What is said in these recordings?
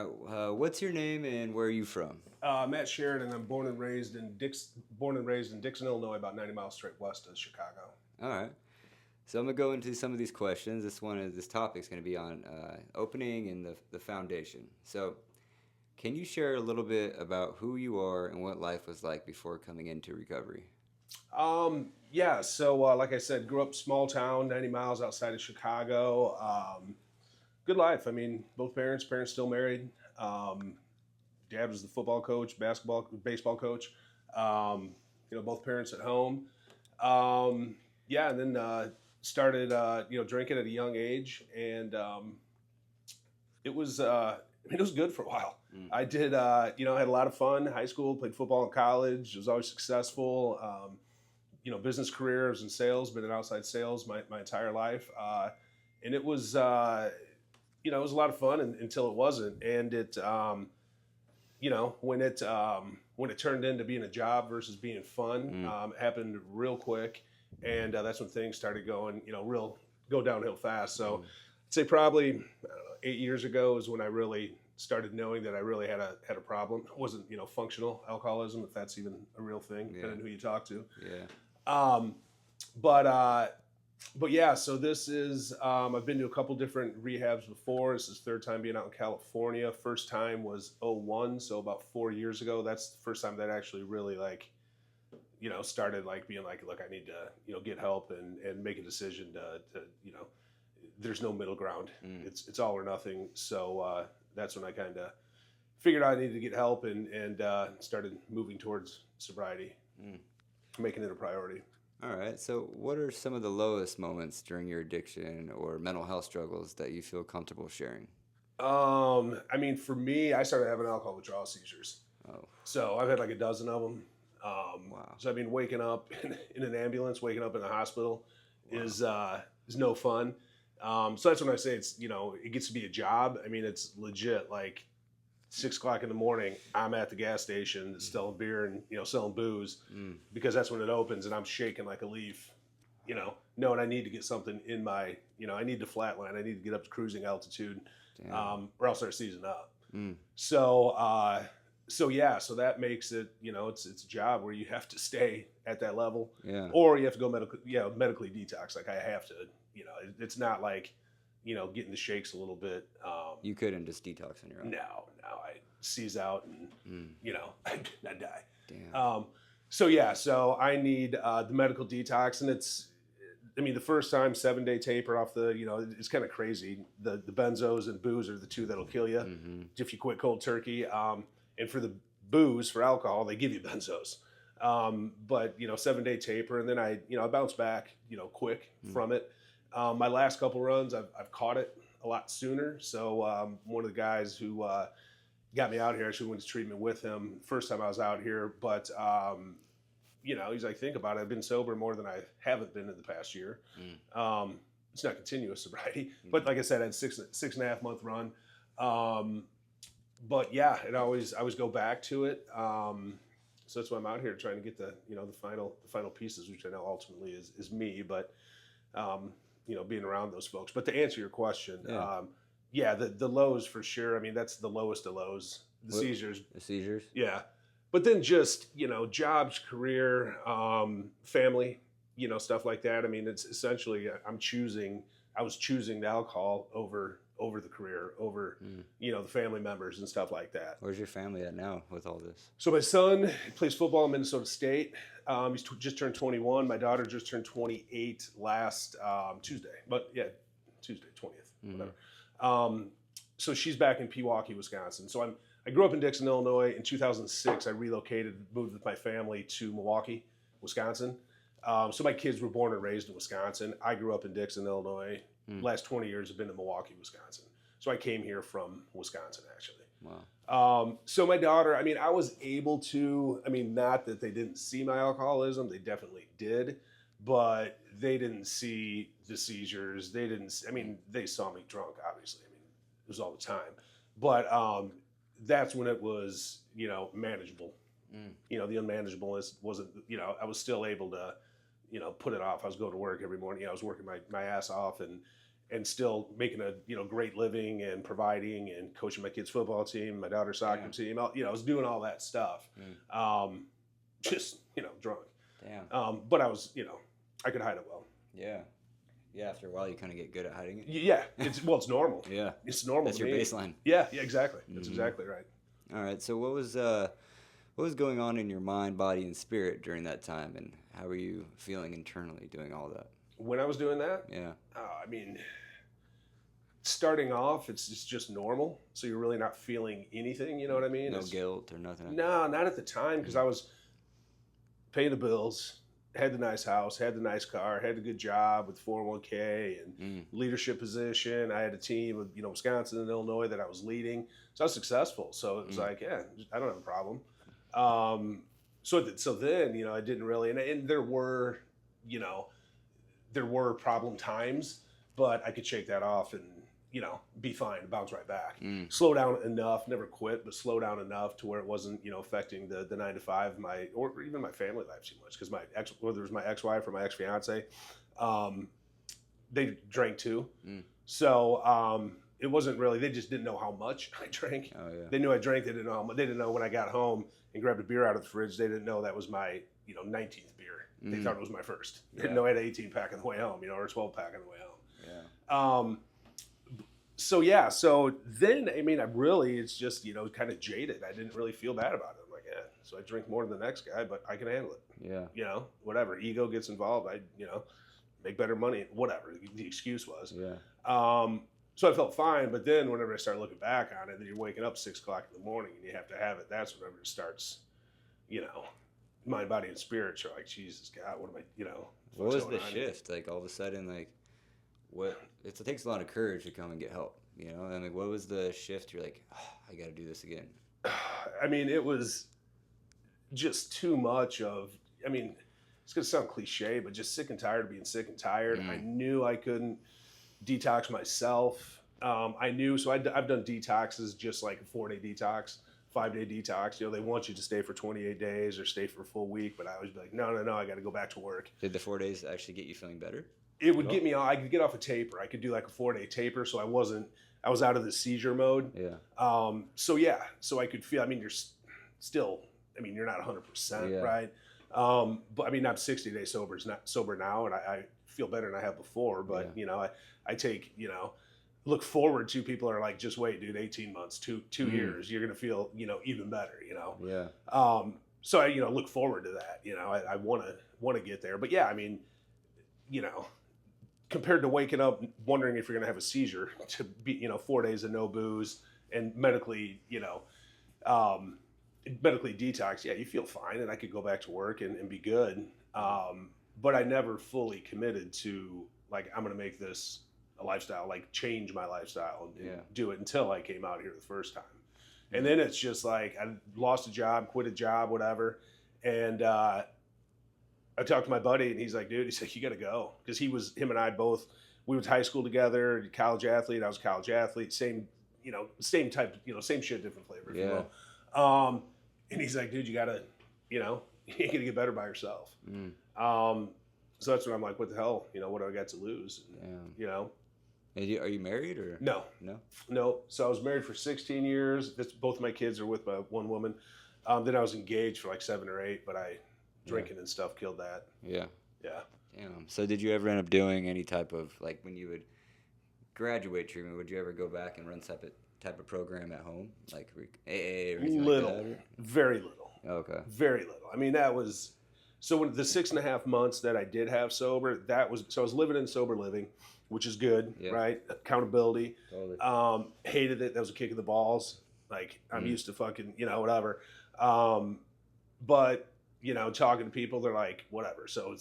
What's your name and where are you from? Matt Sheridan. I'm born and raised in Dixon, Illinois, about 90 miles straight west of Chicago. All right. So I'm gonna go into some of these questions. This topic's gonna be on opening and the foundation. So can you share a little bit about who you are and what life was like before coming into recovery? Yeah. So, like I said, grew up small town, 90 miles outside of Chicago. Good life. I mean, both parents still married. Um, Dad was the football coach, baseball coach. Both parents at home. Yeah, and then started, drinking at a young age, and it was, it was good for a while. Mm. I did, had a lot of fun. High school, played football in college. Was always successful. Business career. I was in sales, been in outside sales my entire life, and it was, it was a lot of fun until it wasn't, and it. When it turned into being a job versus being fun, it happened real quick, and that's when things started going, go downhill fast. So, I'd say probably I don't know, 8 years ago is when I really started knowing that I really had a problem. It wasn't functional alcoholism, if that's even a real thing, depending on who you talk to. Yeah. Um, but uh, but yeah, so this is I've been to a couple different rehabs before. This is third time being out in California. First time was '01, so about 4 years ago. That's the first time that actually really started being like, look, I need to get help and make a decision to there's no middle ground. It's all or nothing. So that's when I kind of figured out I needed to get help and started moving towards sobriety, making it a priority. All right. So what are some of the lowest moments during your addiction or mental health struggles that you feel comfortable sharing? I mean, for me, I started having alcohol withdrawal seizures. Oh, So I've had like a dozen of them. wow. So I mean, waking up in an ambulance, waking up in the hospital Wow. is no fun. So that's when I say it's it gets to be a job. I mean, it's legit. Like 6 o'clock in the morning, I'm at the gas station selling beer and selling booze because that's when it opens, and I'm shaking like a leaf. Knowing I need to get something in my I need to flatline. I need to get up to cruising altitude, Damn. or else they're seizing up. Mm. So yeah, so that makes it it's a job where you have to stay at that level, Yeah. or you have to go medically detox. Like I have to, it's not like getting the shakes a little bit. You couldn't just detox on your own. No, I seize out and I die. Damn. So yeah, so I need the medical detox, and the first time 7-day taper off it's kind of crazy. The benzos and booze are the two that'll kill you if you quit cold turkey. And for the booze, for alcohol, they give you benzos. But 7-day taper, and then I bounce back quick from it. My last couple runs, I've caught it a lot sooner. So one of the guys who got me out here, I actually went to treatment with him first time I was out here. But he's like, think about it. I've been sober more than I haven't been in the past year. It's not continuous sobriety, but like I said, I had 6.5 month run. But yeah, I always go back to it. So that's why I'm out here trying to get the final pieces, which I know ultimately is me. But being around those folks. But to answer your question, the lows for sure. I mean, that's the lowest of lows. Seizures. The seizures? Yeah. But then just, jobs, career, family, stuff like that. I mean, it's essentially I was choosing the alcohol over the career, over, the family members and stuff like that. Where's your family at now with all this? So my son plays football in Minnesota State. He's just turned 21. My daughter just turned 28 last Tuesday. But yeah, Tuesday, 20th, whatever. So she's back in Pewaukee, Wisconsin. So I grew up in Dixon, Illinois. In 2006, I relocated, moved with my family to Milwaukee, Wisconsin. So my kids were born and raised in Wisconsin. I grew up in Dixon, Illinois. Last 20 years have been in Milwaukee, Wisconsin. So I came here from Wisconsin, actually. Wow. So my daughter, I was able to, not that they didn't see my alcoholism, they definitely did, but they didn't see the seizures. They didn't, they saw me drunk, obviously. It was all the time. But that's when it was, manageable. The unmanageableness wasn't, I was still able to, put it off. I was going to work every morning. I was working my ass off, and and still making a great living and providing and coaching my kids' football team, my daughter's soccer team. I was doing all that stuff, just drunk. Damn. But I was I could hide it well. Yeah. Yeah. After a while, you kind of get good at hiding it. Yeah, it's normal. Yeah. It's normal. That's your baseline. Yeah, exactly. That's exactly right. All right. So what was going on in your mind, body, and spirit during that time, and how were you feeling internally doing all that? When I was doing that, Yeah. I mean, starting off, it's just normal. So you're really not feeling anything. You know what I mean? No guilt or nothing. No, not at the time, because I was paying the bills, had the nice house, had the nice car, had a good job with 401k and leadership position. I had a team of Wisconsin and Illinois that I was leading, so I was successful. So it was like, yeah, I don't have a problem. So then I didn't really, and there were problem times, but I could shake that off and be fine, bounce right back. Slow down enough, never quit, but slow down enough to where it wasn't affecting the 9 to 5 or even my family life too much, because whether it was my ex-wife or my ex-fiance, they drank too. So it wasn't really, they just didn't know how much I drank. Oh, yeah. They knew I drank, they didn't know how much. They didn't know when I got home and grabbed a beer out of the fridge, they didn't know that was my 19th beer. They thought it was my first. They didn't know I had an 18 pack on the way home, or a 12 pack on the way home. Yeah. So then, I really, it's just, kind of jaded. I didn't really feel bad about it. I'm like, yeah, so I drink more than the next guy, but I can handle it. Yeah. Whatever. Ego gets involved. I make better money, whatever the excuse was. Yeah. So I felt fine, but then whenever I start looking back on it, then you're waking up 6 o'clock in the morning and you have to have it. That's whenever it starts, mind, body, and spirit. You're like, Jesus God, what am I, What was the shift? Like all of a sudden, like it takes a lot of courage to come and get help, and like, what was the shift? You're like, oh, I got to do this again. It was just too much of, it's going to sound cliche, but just sick and tired of being sick and tired. I knew I couldn't detox myself. I knew, so I've done detoxes, just like a 4-day detox, 5-day detox. They want you to stay for 28 days or stay for a full week, but I always be like, no, I got to go back to work. Did the 4 days actually get you feeling better? It would get me on. I could get off a taper. I could do like a 4-day taper, so I was out of the seizure mode. Yeah. So I could feel. You're still. You're not 100%, Yeah. right? But I'm 60 days sober now, and I feel better than I have before. But I take look forward to, people are like, just wait, dude, 18 months, two years, you're gonna feel even better. Yeah. So I look forward to that. I want to get there. But yeah, compared to waking up wondering if you're going to have a seizure, to be 4 days of no booze and medically detox, yeah, you feel fine, and I could go back to work and be good. But I never fully committed to, like, I'm going to make this a lifestyle, like change my lifestyle and do it, until I came out here the first time. And then it's just like, I lost a job, quit a job, whatever. And I talked to my buddy, and he's like, dude, he's like, you got to go. Because him and I both, we went to high school together, college athlete. I was a college athlete, same type, same shit, different flavor. If you will. And he's like, dude, you got to, you ain't going to get better by yourself. So that's when I'm like, what the hell? What do I got to lose? And, Are you married or? No. So I was married for 16 years. Both my kids are with my one woman. Then I was engaged for like 7 or 8, but drinking and stuff killed that. Yeah. Yeah. Damn. So did you ever end up doing any type of, like, when you would graduate treatment, would you ever go back and run type of program at home, like AA or anything little, like that? Very little. Okay. Very little. That was, so when the 6.5 months that I did have sober, so I was living in sober living, which is good, right? Accountability. Totally. Hated it. That was a kick in the balls. Like, I'm used to fucking, whatever. But, talking to people, they're like, whatever. So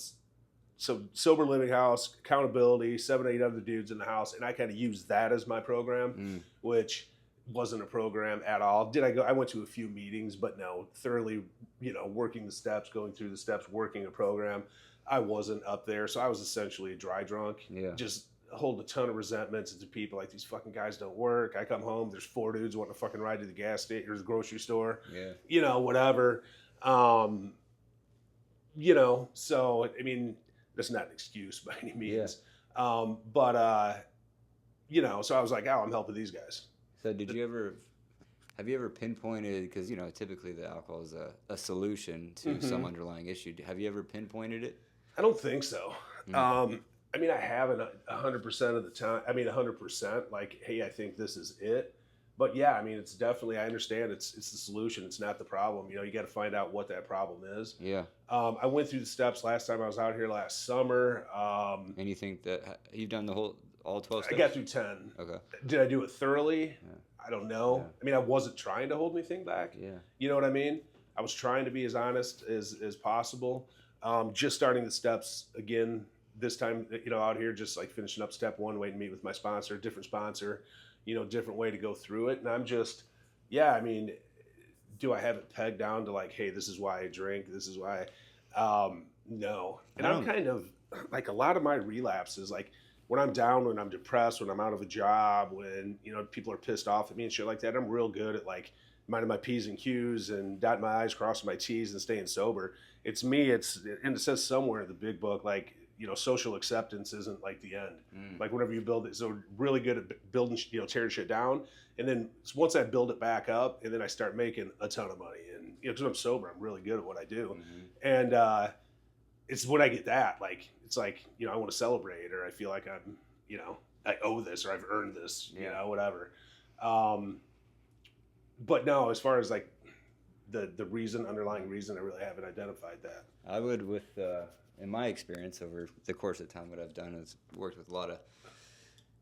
sober living house, accountability, 7, 8 other dudes in the house. And I kind of used that as my program, which wasn't a program at all. I went to a few meetings, but no, thoroughly, working the steps, going through the steps, working a program. I wasn't up there. So I was essentially a dry drunk. Yeah. Just hold a ton of resentments into people, like, these fucking guys don't work. I come home, there's 4 dudes wanting to fucking ride to the gas station or the grocery store. Yeah. Whatever. So, that's not an excuse by any means. Yeah. But So I was like, oh, I'm helping these guys. So have you ever pinpointed, because, typically the alcohol is a solution to some underlying issue. Have you ever pinpointed it? I don't think so. Mm. I mean, I haven't 100% of the time. I mean, 100%. Like, hey, I think this is it. But yeah, I mean, it's definitely. I understand it's the solution. It's not the problem. You got to find out what that problem is. Yeah. I went through the steps last time I was out here last summer. And you think that you've done all 12 steps? I got through 10. Okay. Did I do it thoroughly? Yeah. I don't know. Yeah. I mean, I wasn't trying to hold anything back. Yeah. You know what I mean? I was trying to be as honest as possible. Just starting the steps again this time, out here, just like finishing up step 1, waiting to meet with my sponsor, different sponsor, different way to go through it. And I'm just, I mean, do I have it pegged down to like, hey, this is why I drink, this is why? No. And I'm kind of like, a lot of my relapses, like when I'm down, when I'm depressed, when I'm out of a job, when, people are pissed off at me and shit like that, I'm real good at like minding my P's and Q's and dotting my I's, crossing my T's and staying sober. It's me. And it says somewhere in the big book, like, social acceptance isn't like the end. Like whenever you build it, so really good at building, tearing shit down. And then once I build it back up and then I start making a ton of money and, because I'm sober, I'm really good at what I do. And, it's when I get that, like, it's like, I want to celebrate, or I feel like I'm, I owe this, or I've earned this, whatever. But no, as far as like the underlying reason, I really haven't identified that. I would in my experience over the course of time, what I've done is worked with a lot of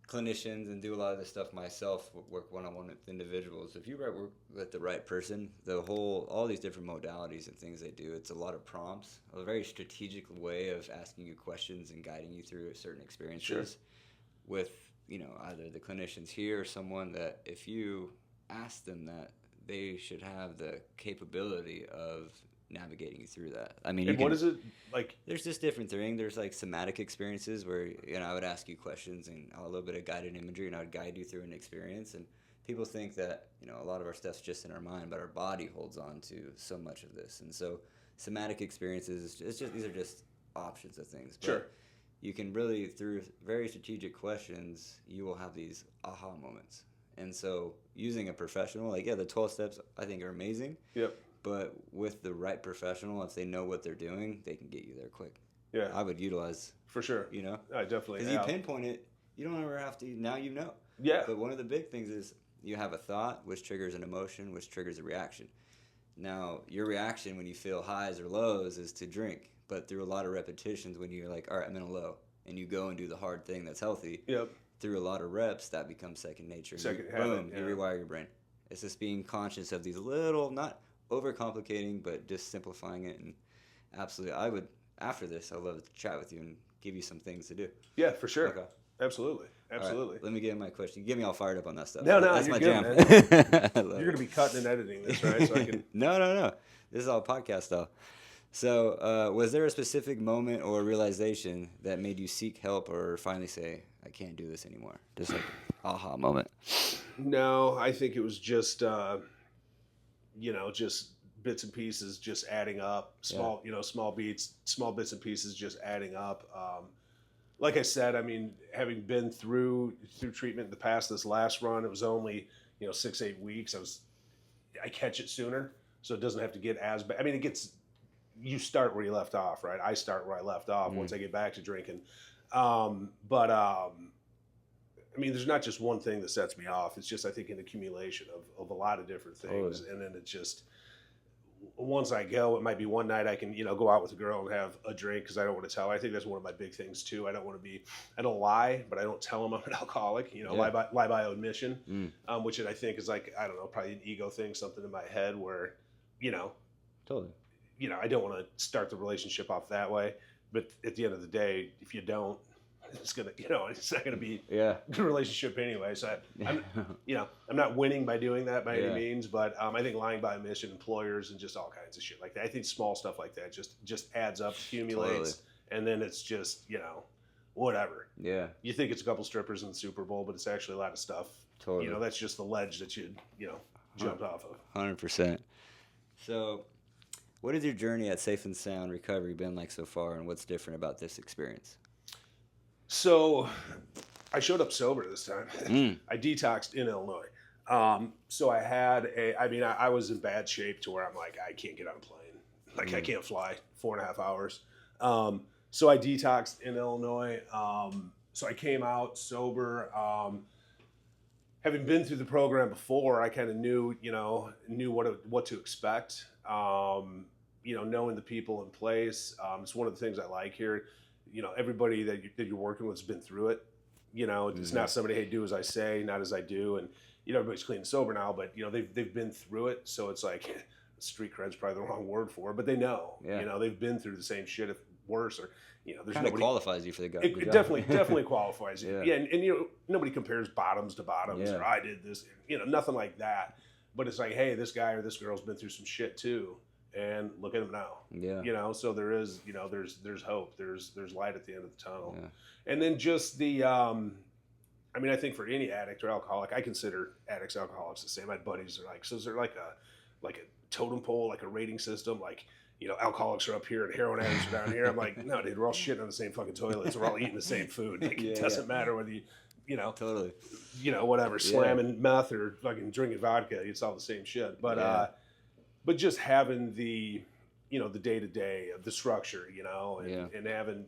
clinicians and do a lot of this stuff myself, work one-on-one with individuals. If you work with the right person, all these different modalities and things they do, it's a lot of prompts, a very strategic way of asking you questions and guiding you through certain experiences. Sure. With, either the clinicians here or someone that if you ask them that, they should have the capability of navigating you through that. I mean, what is it like? There's just different things. There's like somatic experiences where I would ask you questions and a little bit of guided imagery, and I would guide you through an experience. And people think that a lot of our stuff's just in our mind, but our body holds on to so much of this. And so somatic experiences, these are just options of things. But sure. You can really, through very strategic questions, you will have these aha moments. And so using a professional, the 12 steps I think are amazing. Yep. But with the right professional, if they know what they're doing, they can get you there quick. Yeah. I would utilize. For sure. I definitely. Because you pinpoint it, you don't ever have to. Now you know. Yeah. But one of the big things is you have a thought, which triggers an emotion, which triggers a reaction. Now your reaction when you feel highs or lows is to drink. But through a lot of repetitions, when you're like, all right, I'm in a low, and you go and do the hard thing that's healthy. Yep. Through a lot of reps, that becomes second nature. Second habit. Boom, you rewire your brain. It's just being conscious of these little, not overcomplicating, but just simplifying it. And absolutely, after this, I'd love to chat with you and give you some things to do. Yeah, for sure. Okay. Absolutely. Right, let me get my question. You get me all fired up on that stuff. No, that's you're my good, jam. Man. You're going to be cutting and editing this, right? So I can... No. This is all podcast style. So, was there a specific moment or realization that made you seek help or finally say, I can't do this anymore? Just like aha moment. No, I think it was just, just bits and pieces just adding up. Small bits and pieces just adding up. Like I said, I mean, having been through treatment in the past, this last run, it was only, 6-8 weeks. I catch it sooner, so it doesn't have to get as bad. I mean, you start where you left off, right? I start where I left off once I get back to drinking. I mean, there's not just one thing that sets me off. It's just, I think, an accumulation of a lot of different things. And then it just, once I go, it might be one night I can, go out with a girl and have a drink because I don't want to tell her. I think that's one of my big things too. I don't lie, but I don't tell them I'm an alcoholic, lie by omission, which I think is like, I don't know, probably an ego thing, something in my head where, Totally. I don't want to start the relationship off that way, but at the end of the day, if you don't, it's not gonna be a good relationship anyway. So I'm not winning by doing that by any means, but I think lying by omission, employers, and just all kinds of shit like that. I think small stuff like that just adds up, accumulates, and then it's just whatever. Yeah. You think it's a couple strippers in the Super Bowl, but it's actually a lot of stuff. Totally. That's just the ledge that you jumped off of. 100%. So, what has your journey at Safe and Sound Recovery been like so far, and what's different about this experience? So, I showed up sober this time. Mm. I detoxed in Illinois. So I had I was in bad shape to where I'm like, I can't get on a plane. Like I can't fly 4.5 hours. So I detoxed in Illinois. So I came out sober. Having been through the program before, I kind of knew what to expect. Knowing the people in place. It's one of the things I like here. Everybody that you're working with has been through it. It's not somebody, hey, do as I say, not as I do. And everybody's clean and sober now, but they've been through it. So it's like street cred's probably the wrong word for it, but they know. Yeah. They've been through the same shit, if worse, or there's Kind of nobody qualifies you for the job. it definitely qualifies you. Yeah. And nobody compares bottoms to bottoms, Yeah. or I did this, nothing like that. But it's like, hey, this guy or this girl's been through some shit too, and look at him now. Yeah. So there is, there's hope, there's light at the end of the tunnel. Yeah. And then just the I think for any addict or alcoholic, I consider addicts, alcoholics the same. My buddies are like, so is there like a totem pole, like a rating system, like alcoholics are up here and heroin addicts are down here. I'm like, no, dude, we're all shitting on the same fucking toilets. We're all eating the same food. Like, it doesn't matter whether you Totally. Whatever, slamming meth or fucking drinking vodka. It's all the same shit. But but just having the the day to day of the structure, and having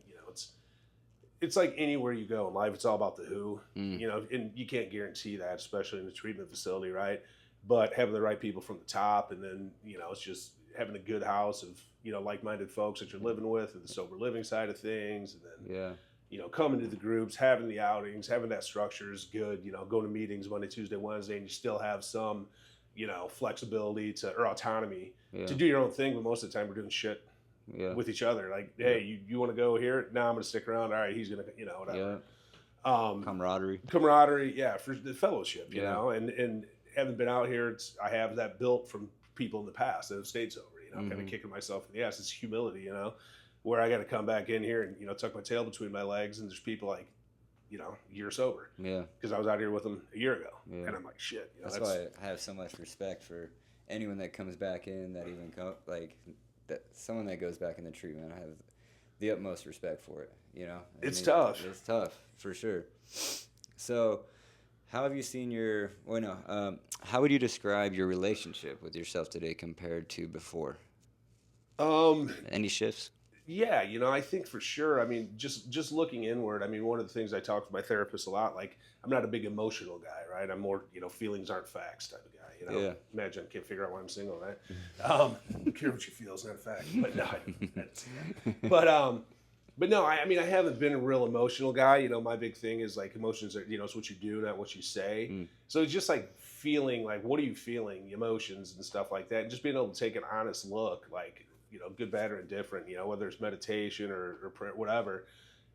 it's like anywhere you go in life, it's all about the who, and you can't guarantee that, especially in a treatment facility, right? But having the right people from the top, and then it's just having a good house of like-minded folks that you're living with, and the sober living side of things, and then coming to the groups, having the outings, having that structure is good. Going to meetings Monday, Tuesday, Wednesday, and you still have some flexibility or autonomy to do your own thing. But most of the time, we're doing shit with each other. Like, hey, you want to go here? No, I'm going to stick around. All right, he's going to whatever. Camaraderie, yeah, for the fellowship, and having been out here, I have that built from people in the past that have stayed sober, kind of kicking myself in the ass. It's humility, where I got to come back in here and tuck my tail between my legs, and there's people like, year sober, because I was out here with them a year ago, and I'm like, shit. That's why I have so much respect for anyone that comes back in, that even that someone that goes back into treatment. I have the utmost respect for it. It's tough. It's tough for sure. So, how have you seen how would you describe your relationship with yourself today compared to before? Any shifts? Yeah, I think for sure. I mean, just looking inward. I mean, one of the things I talk to my therapist a lot. Like, I'm not a big emotional guy, right? I'm more, feelings aren't facts type of guy. Imagine I can't figure out why I'm single, right? I don't care what you feel is not a fact. But no, but no, I mean, I haven't been a real emotional guy. My big thing is like emotions are, it's what you do, not what you say. So it's just like feeling, like, what are you feeling, emotions and stuff like that. And just being able to take an honest look, like, good, bad, or indifferent, whether it's meditation or prayer, whatever,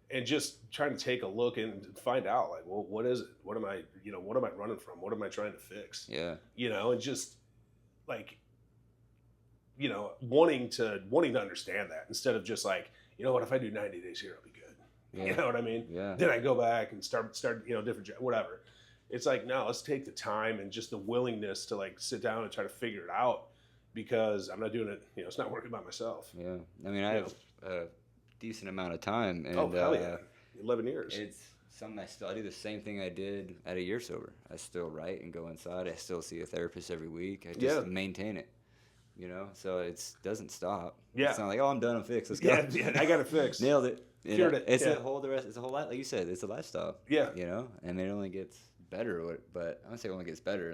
and just trying to take a look and find out, like, well, what is it? What am I running from? What am I trying to fix? Yeah. And just like, wanting to understand that instead of just like, what if I do 90 days here, I'll be good. Yeah. You know what I mean? Yeah. Then I go back and start, different, whatever. It's like, no, let's take the time and just the willingness to like sit down and try to figure it out, because I'm not doing it, it's not working by myself. Yeah. I mean, I have a decent amount of time. And, hell yeah. 11 years. It's something I do the same thing I did at a year sober. I still write and go inside. I still see a therapist every week. I just maintain it. So it doesn't stop. Yeah. It's not like, oh, I'm done, I'm fixed, let's go. Yeah, I got it fixed. Nailed it. Cured it. It's a whole lot, like you said, it's a lifestyle. Yeah. And it only gets better, but I don't say it only gets better,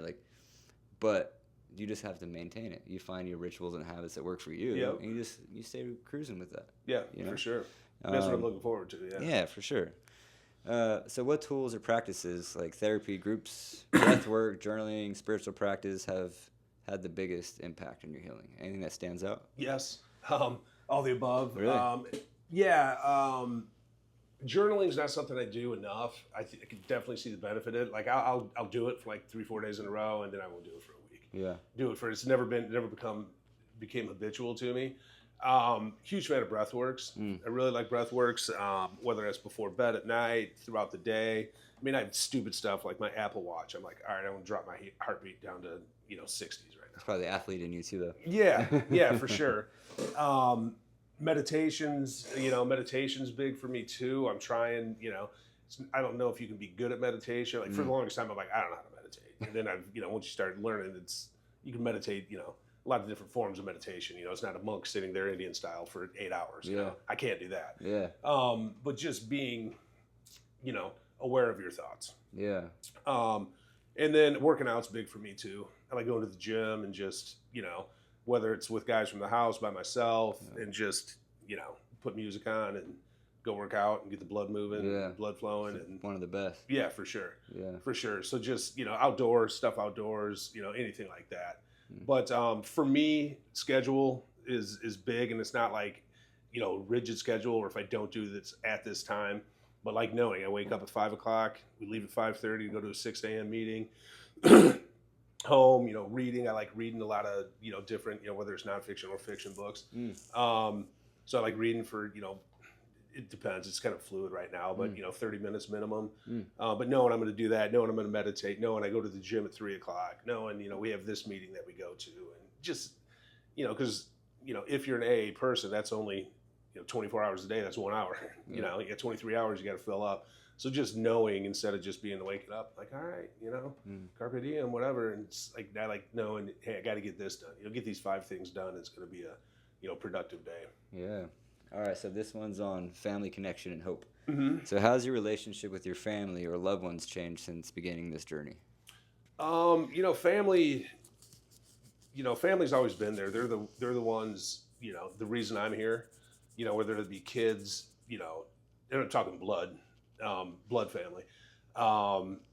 but you just have to maintain it. You find your rituals and habits that work for you, and you stay cruising with that. Yeah, for sure. That's what I'm looking forward to, Yeah, for sure. So what tools or practices, like therapy, groups, breath work, journaling, spiritual practice, have had the biggest impact on your healing? Anything that stands out? Yes. All the above. Really? Journaling's not something I do enough. I can definitely see the benefit of it. Like, I'll do it for like 3-4 days in a row, and then I won't do it for a week. Yeah. It's never became habitual to me. Huge fan of breathworks. I really like breathworks, whether that's before bed at night, throughout the day. I mean, I have stupid stuff like my Apple Watch. I'm like, all right, I want to drop my heartbeat down to 60s right now. It's probably the athlete in you too, though. Yeah, for sure. Meditation's big for me too. I'm trying, I don't know if you can be good at meditation. Like for the longest time, I'm like, I don't know how to meditate. And then once you start learning, you can meditate, a lot of different forms of meditation. It's not a monk sitting there Indian style for 8 hours. I can't do that. Yeah. But just being, aware of your thoughts. Yeah. And then working out's big for me too. I like going to the gym and just, whether it's with guys from the house, by myself, and just, put music on and go work out and get the blood moving, blood flowing. And one of the best. Yeah, for sure. Yeah. For sure. So just, outdoors, anything like that. But for me, schedule is big, and it's not like, rigid schedule, or if I don't do this at this time, but like knowing I wake up at 5 o'clock, we leave at 5:30 to go to a 6 a.m. meeting. Home, reading. I like reading a lot of, different, whether it's nonfiction or fiction books. So I like reading for, it depends. It's kind of fluid right now, but 30 minutes minimum. But knowing I'm going to do that, knowing I'm going to meditate, knowing I go to the gym at 3 o'clock, knowing, we have this meeting that we go to, and just, because, if you're an AA person, that's only, 24 hours a day, that's 1 hour. You got 23 hours you got to fill up. So just knowing, instead of just being waking up, like, all right, carpe diem, whatever. And it's like, I like knowing, hey, I got to get this done. Get these 5 things done. It's going to be a, productive day. Yeah. All right. So this one's on family connection and hope. Mm-hmm. So how's your relationship with your family or loved ones changed since beginning this journey? Family, family's always been there. They're the ones, the reason I'm here, whether it be kids, they're not talking blood family,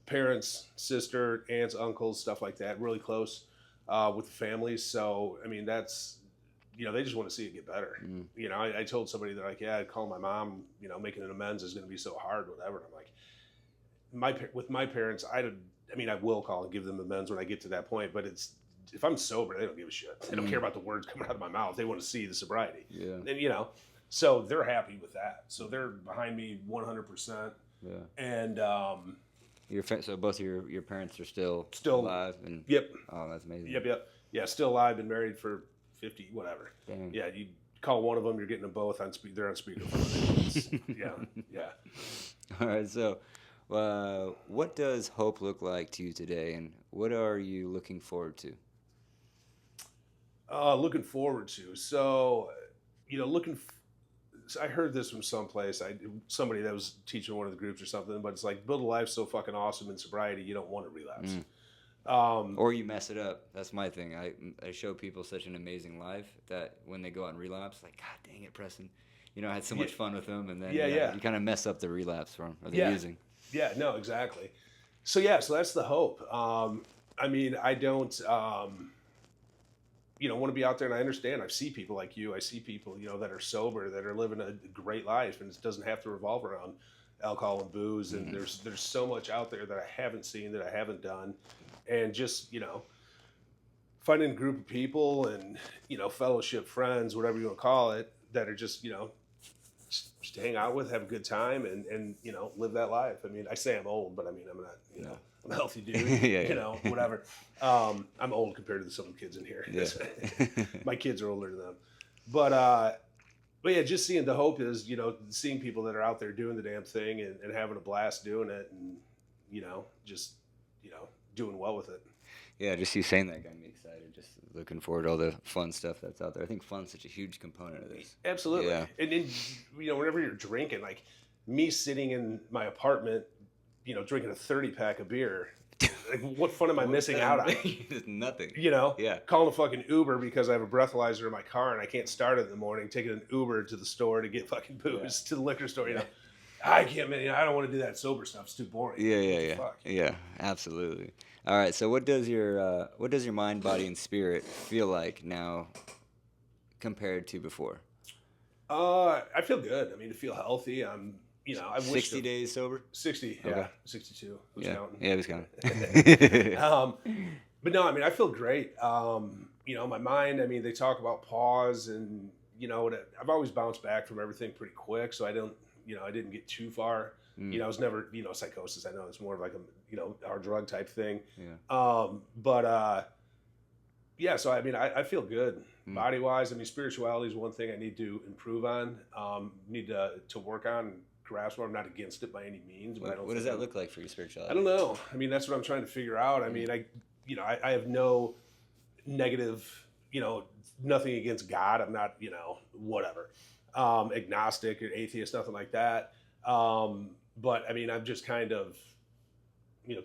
parents, sister, aunts, uncles, stuff like that, really close with the families. So, that's, they just want to see it get better. I told somebody, they're like, yeah, I'd call my mom, making an amends is going to be so hard, whatever. And I'm like, with my parents, I will call and give them amends when I get to that point, but if I'm sober, they don't give a shit. They don't care about the words coming out of my mouth. They want to see the sobriety. Yeah. And, so they're happy with that. So they're behind me 100%. Yeah. And so both of your parents are still alive. And yep. Oh, that's amazing. Yep. Yeah, still alive. Been married for 50, whatever. Dang. Yeah, you call one of them, you're getting them both on speed. They're on speakerphone. Yeah. All right. So, what does hope look like to you today, and what are you looking forward to? Looking forward to. So, I heard this from someplace. Somebody that was teaching one of the groups or something, but it's like, build a life so fucking awesome in sobriety, you don't want to relapse. Or you mess it up. That's my thing. I show people such an amazing life that when they go out and relapse, like, God dang it, Preston. I had so much fun with them, and then you kind of mess up the relapse from or the using. Yeah, no, exactly. So that's the hope. I don't want to be out there, and I understand. I see people like you. I see people, that are sober, that are living a great life, and it doesn't have to revolve around alcohol and booze. And there's so much out there that I haven't seen, that I haven't done, and just finding a group of people and fellowship, friends, whatever you want to call it, that are just just hang out with, have a good time, and live that life. I say I'm old, but I'm not, I'm a healthy dude, whatever. I'm old compared to some of the kids in here. Yeah. My kids are older than them. But yeah, just seeing the hope is, seeing people that are out there doing the damn thing and having a blast doing it, and, just, doing well with it. Yeah, just you saying that got me excited. Just looking forward to all the fun stuff that's out there. I think fun's such a huge component of this. Absolutely. Yeah. And then, whenever you're drinking, like me sitting in my apartment, drinking a 30-pack of beer, like, what fun am I missing out on? Nothing. Yeah. Calling a fucking Uber because I have a breathalyzer in my car and I can't start it in the morning, taking an Uber to the store to get fucking booze, to the liquor store, I can't, I don't want to do that sober stuff. It's too boring. Yeah. Yeah, absolutely. All right, so what does your mind, body, and spirit feel like now compared to before? I feel good. I feel healthy. I wish 60 days sober? 60, okay. Yeah, 62. Who's counting? Yeah, who's counting? But no, I feel great. My mind, they talk about pause, and, I've always bounced back from everything pretty quick, so I didn't get too far. I was never, psychosis. I know it's more of like a hard drug type thing. Yeah. So I feel good body wise. Spirituality is one thing I need to improve on. Need to work on. grasp. I'm not against it by any means, but I don't. What does that look like for your spirituality? I don't know. I mean, that's what I'm trying to figure out. I mean, I have no negative, nothing against God. I'm not, whatever, agnostic or atheist, nothing like that. But I mean, I'm just kind of,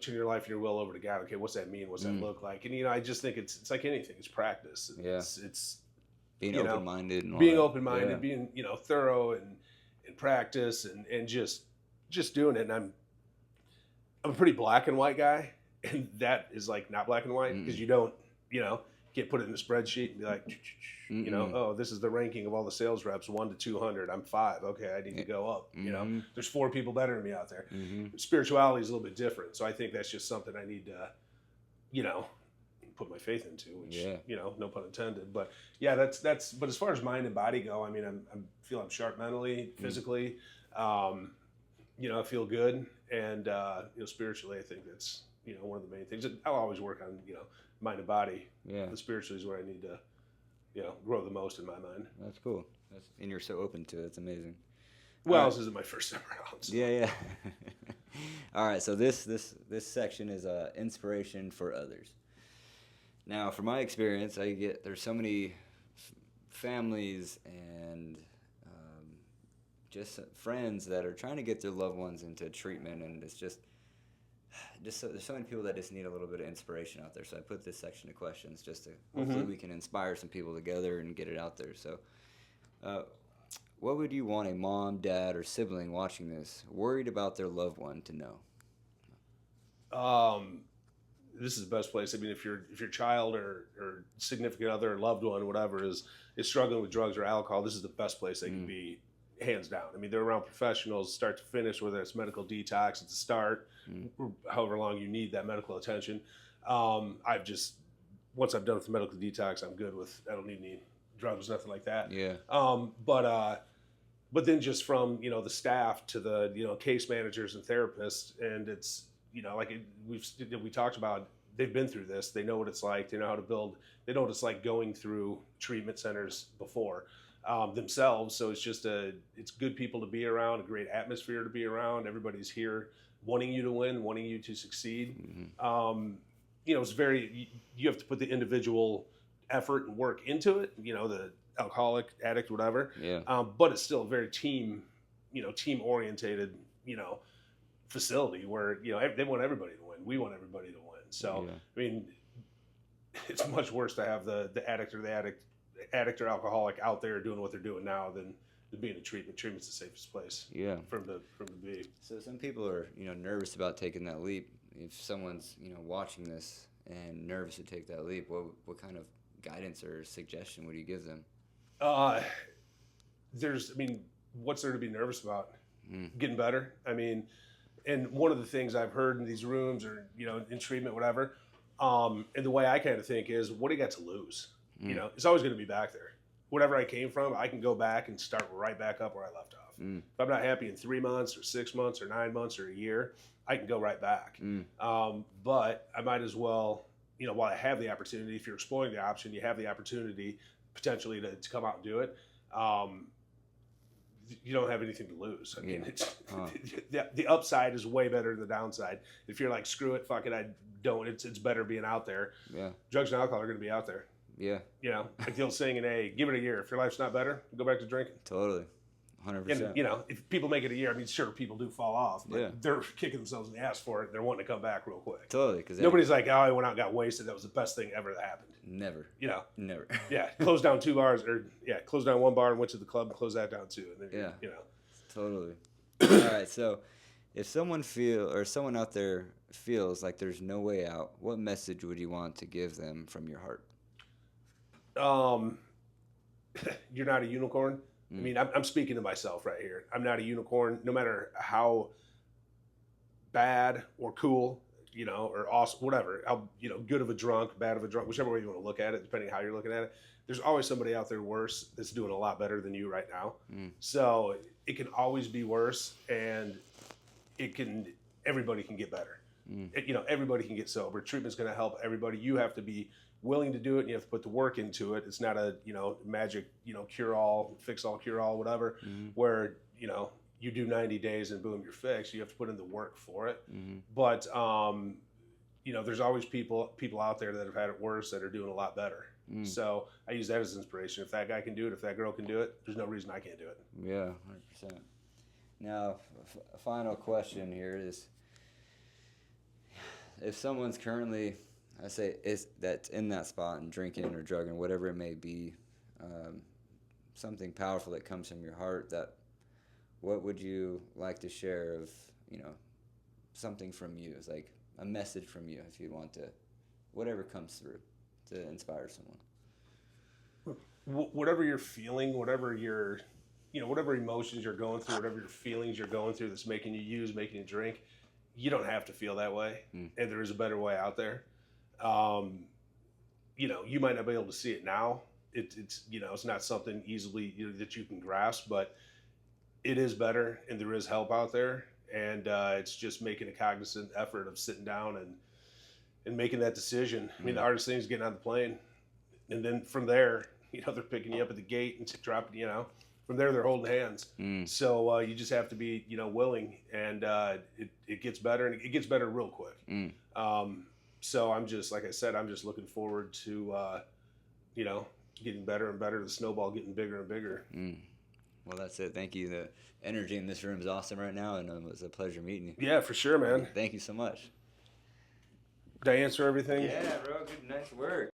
turn your life and your will over to God. Okay, what's that mean? What's that look like? And I just think it's like anything. It's practice. It's being open-minded and all being that. open-minded, being thorough and practice and just doing it. And I'm a pretty black and white guy, and that is like not black and white because you don't can't put it in a spreadsheet and be like, oh, this is the ranking of all the sales reps, 1 to 200. I'm 5. Okay, I need to go up. There's 4 people better than me out there. Spirituality is a little bit different, so I think that's just something I need to, put my faith into. Which, no pun intended. But yeah, that's. But as far as mind and body go, I mean, I feel I'm sharp mentally, physically. I feel good, and spiritually, I think that's one of the main things. I'll always work on mind and body. Yeah. The spiritually is where I need to, grow the most in my mind. That's cool. And you're so open to it. It's amazing. Well, this isn't my first time around. So. Yeah. All right. So this section is inspiration for others. Now, from my experience, there's so many families and just friends that are trying to get their loved ones into treatment, and it's just there's so many people that just need a little bit of inspiration out there. So I put this section of questions just to hopefully we can inspire some people together and get it out there. So what would you want a mom, dad, or sibling watching this worried about their loved one to know? This is the best place. I mean, if your child or significant other, or loved one, whatever, is struggling with drugs or alcohol, this is the best place they can be, hands down. I mean, they're around professionals, start to finish, whether it's medical detox at the start, or however long you need that medical attention. Once I've done with the medical detox, I'm good with. I don't need any drugs, nothing like that. Yeah. But then just from the staff to the case managers and therapists, and it's we talked about, they've been through this, they know what it's like, they know how to build, they know what it's like going through treatment centers before themselves. So it's good people to be around, a great atmosphere to be around. Everybody's here wanting you to win, wanting you to succeed. It's you have to put the individual effort and work into it, the alcoholic, addict, whatever. Yeah. But it's still a very team orientated, facility where, they want everybody to win. We want everybody to win. So, I mean, it's much worse to have the addict or alcoholic out there doing what they're doing now than being in treatment. Treatment's the safest place. Yeah. From the be. So some people are, nervous about taking that leap. If someone's, watching this and nervous to take that leap, what kind of guidance or suggestion would you give them? What's there to be nervous about? Getting better. I mean, and one of the things I've heard in these rooms or, in treatment, whatever, and the way I kind of think is, what do you got to lose? It's always going to be back there. Whatever I came from, I can go back and start right back up where I left off. If I'm not happy in 3 months or 6 months or 9 months or a year, I can go right back. But I might as well, while I have the opportunity, if you're exploring the option, you have the opportunity potentially to come out and do it. You don't have anything to lose. I mean, the upside is way better than the downside. If you're like, screw it, fuck it, I don't. It's better being out there. Yeah. Drugs and alcohol are going to be out there. Yeah. Like the old saying in A, give it a year. If your life's not better, go back to drinking. Totally. 100%. And, if people make it a year, I mean, sure, people do fall off, but they're kicking themselves in the ass for it. They're wanting to come back real quick. Totally. Because nobody's like, oh, I went out and got wasted. That was the best thing ever that happened. Never. Never. Yeah. Closed down 2 bars, closed down 1 bar and went to the club and closed that down too. And then, Totally. All right. So if someone out there feels like there's no way out, what message would you want to give them from your heart? You're not a unicorn. I mean, I'm speaking to myself right here. I'm not a unicorn, no matter how bad or cool, or awesome, whatever, how, good of a drunk, bad of a drunk, whichever way you want to look at it, depending on how you're looking at it. There's always somebody out there worse that's doing a lot better than you right now. So it can always be worse, and everybody can get better. Everybody can get sober. Treatment's going to help everybody. You have to be willing to do it, and you have to put the work into it. It's not a magic cure all, fix all, cure all, whatever. Where you do 90 days and boom, you're fixed. You have to put in the work for it. Mm-hmm. But there's always people out there that have had it worse that are doing a lot better. Mm. So I use that as inspiration. If that guy can do it, if that girl can do it, there's no reason I can't do it. Yeah, 100%. Now, a final question here is, if someone's currently, that's in that spot and drinking or drugging, whatever it may be, something powerful that comes from your heart, what would you like to share of, something from you? It's like a message from you, if you want to, whatever comes through to inspire someone. Whatever you're feeling, whatever whatever emotions you're going through, whatever your feelings you're going through that's making you use, making you drink, you don't have to feel that way. And there is a better way out there. You might not be able to see it now. It's not something easily that you can grasp, but it is better, and there is help out there. And it's just making a cognizant effort of sitting down and making that decision. I mean, the hardest thing is getting on the plane. And then from there, they're picking you up at the gate and dropping, from there they're holding hands. So you just have to be, willing, and it gets better, and it gets better real quick. So I'm just, like I said, I'm just looking forward to, getting better and better, the snowball getting bigger and bigger. Well, that's it. Thank you. The energy in this room is awesome right now, and it was a pleasure meeting you. Yeah, for sure, man. Thank you so much. Did I answer everything? Yeah, bro. Good, nice work.